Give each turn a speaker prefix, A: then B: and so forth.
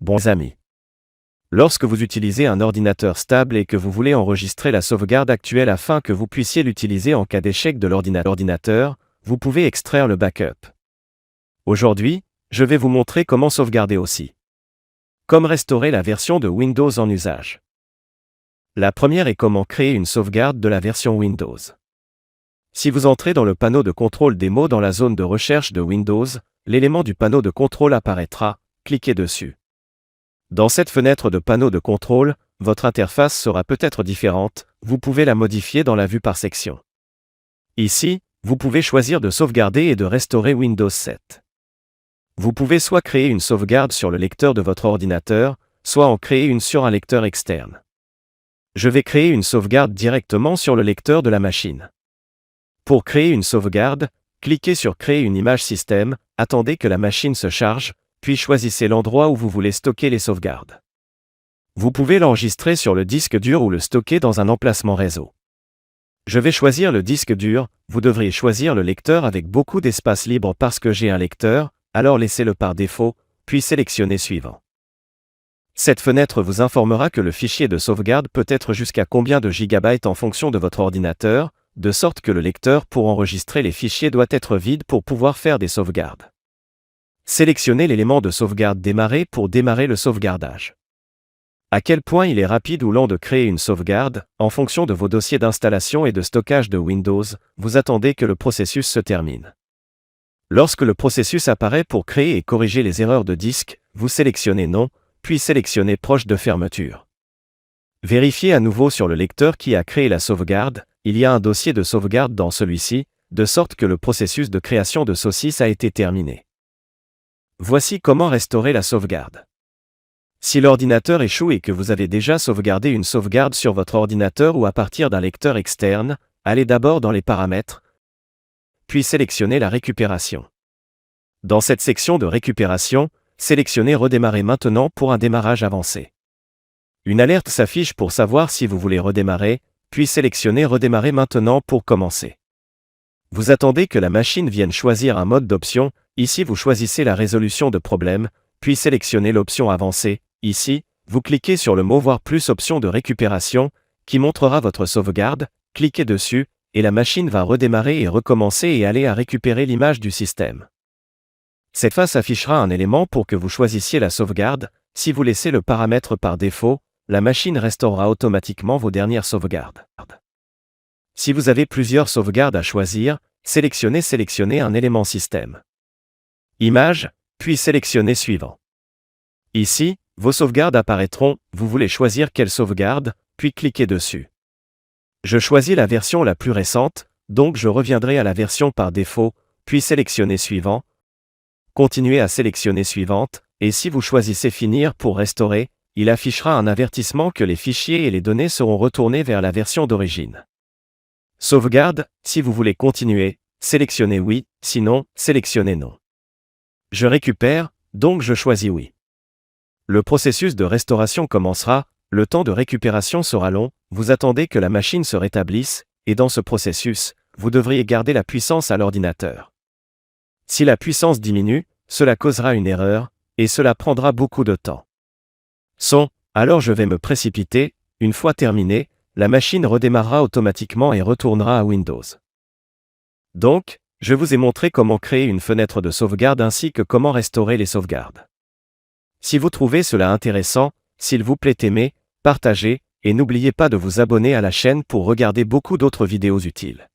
A: Bons amis. Lorsque vous utilisez un ordinateur stable et que vous voulez enregistrer la sauvegarde actuelle afin que vous puissiez l'utiliser en cas d'échec de l'ordinateur, vous pouvez extraire le backup. Aujourd'hui, je vais vous montrer comment sauvegarder aussi. Comme restaurer la version de Windows en usage. La première est comment créer une sauvegarde de la version Windows. Si vous entrez dans le panneau de contrôle des mots dans la zone de recherche de Windows, l'élément du panneau de contrôle apparaîtra, cliquez dessus. Dans cette fenêtre de panneau de contrôle, votre interface sera peut-être différente, vous pouvez la modifier dans la vue par section. Ici, vous pouvez choisir de sauvegarder et de restaurer Windows 7. Vous pouvez soit créer une sauvegarde sur le lecteur de votre ordinateur, soit en créer une sur un lecteur externe. Je vais créer une sauvegarde directement sur le lecteur de la machine. Pour créer une sauvegarde, cliquez sur Créer une image système, attendez que la machine se charge, puis choisissez l'endroit où vous voulez stocker les sauvegardes. Vous pouvez l'enregistrer sur le disque dur ou le stocker dans un emplacement réseau. Je vais choisir le disque dur, vous devriez choisir le lecteur avec beaucoup d'espace libre parce que j'ai un lecteur, alors laissez-le par défaut, puis sélectionnez Suivant. Cette fenêtre vous informera que le fichier de sauvegarde peut être jusqu'à combien de gigabytes en fonction de votre ordinateur, de sorte que le lecteur pour enregistrer les fichiers doit être vide pour pouvoir faire des sauvegardes. Sélectionnez l'élément de sauvegarde Démarrer pour démarrer le sauvegardage. À quel point il est rapide ou lent de créer une sauvegarde, en fonction de vos dossiers d'installation et de stockage de Windows, vous attendez que le processus se termine. Lorsque le processus apparaît pour créer et corriger les erreurs de disque, vous sélectionnez Non, puis sélectionnez Proche de fermeture. Vérifiez à nouveau sur le lecteur qui a créé la sauvegarde, il y a un dossier de sauvegarde dans celui-ci, de sorte que le processus de création de saucisse a été terminé. Voici comment restaurer la sauvegarde. Si l'ordinateur échoue et que vous avez déjà sauvegardé une sauvegarde sur votre ordinateur ou à partir d'un lecteur externe, allez d'abord dans les paramètres, puis sélectionnez la récupération. Dans cette section de récupération, sélectionnez Redémarrer maintenant pour un démarrage avancé. Une alerte s'affiche pour savoir si vous voulez redémarrer, puis sélectionnez Redémarrer maintenant pour commencer. Vous attendez que la machine vienne choisir un mode d'option, ici vous choisissez la résolution de problème, puis sélectionnez l'option Avancée, ici, vous cliquez sur le mot Voir plus option de récupération, qui montrera votre sauvegarde, cliquez dessus, et la machine va redémarrer et recommencer et aller à récupérer l'image du système. Cette face affichera un élément pour que vous choisissiez la sauvegarde, si vous laissez le paramètre par défaut, la machine restaurera automatiquement vos dernières sauvegardes. Si vous avez plusieurs sauvegardes à choisir, sélectionnez un élément système. Image, puis sélectionnez Suivant. Ici, vos sauvegardes apparaîtront, vous voulez choisir quelle sauvegarde, puis cliquez dessus. Je choisis la version la plus récente, donc je reviendrai à la version par défaut, puis sélectionnez Suivant. Continuez à sélectionner Suivante, et si vous choisissez Finir pour restaurer, il affichera un avertissement que les fichiers et les données seront retournés vers la version d'origine. Sauvegarde, si vous voulez continuer, sélectionnez Oui, sinon, sélectionnez Non. Je récupère, donc je choisis Oui. Le processus de restauration commencera, le temps de récupération sera long, vous attendez que la machine se rétablisse, et dans ce processus, vous devriez garder la puissance à l'ordinateur. Si la puissance diminue, cela causera une erreur, et cela prendra beaucoup de temps. Alors je vais me précipiter, une fois terminé, la machine redémarrera automatiquement et retournera à Windows. Donc, je vous ai montré comment créer une fenêtre de sauvegarde ainsi que comment restaurer les sauvegardes. Si vous trouvez cela intéressant, s'il vous plaît aimez, partagez, et n'oubliez pas de vous abonner à la chaîne pour regarder beaucoup d'autres vidéos utiles.